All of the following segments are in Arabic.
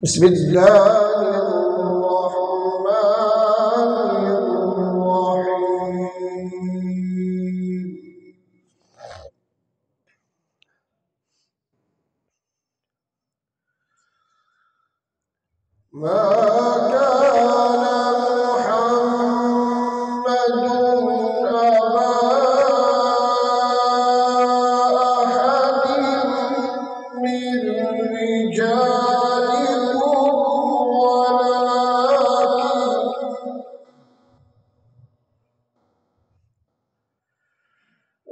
بسم الله الرحمن الرحيم. ما كان محمد أبا أحد من رجالكم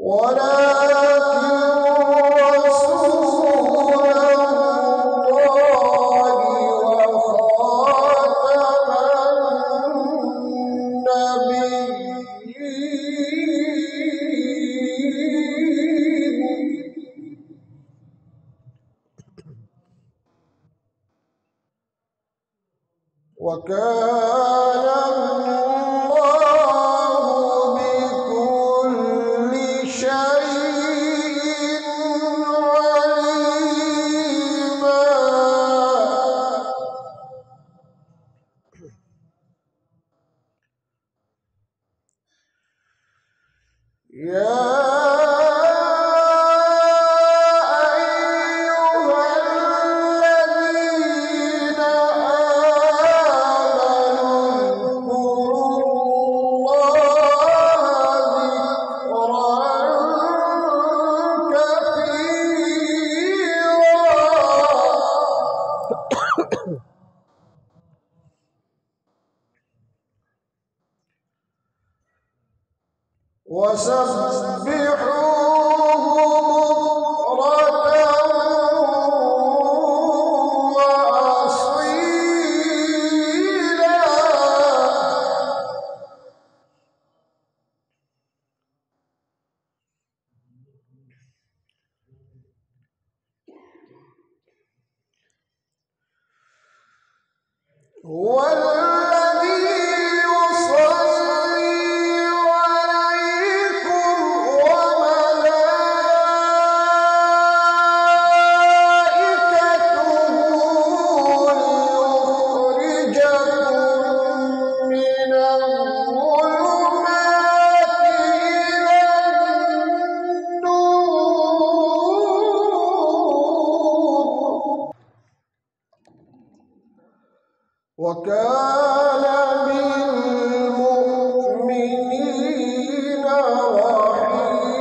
ولكن رسول الله وخاتم النبيين. وكان الله بكل شيء عليما. وسبحوه بكرة وأصيلا. هو الذي يصلي عليكم وملائكته ليخرجكم من الظلمات إلى النور. وكان بالمؤمنين رحيما.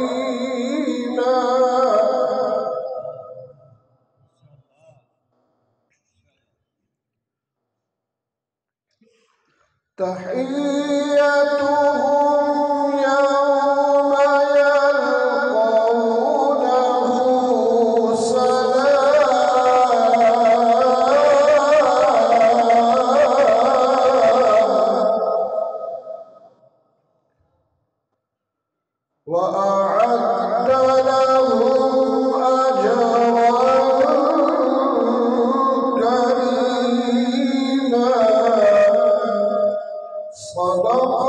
تحيتهم يوم يلقونه وأعد لهم أجرا كريما. صدق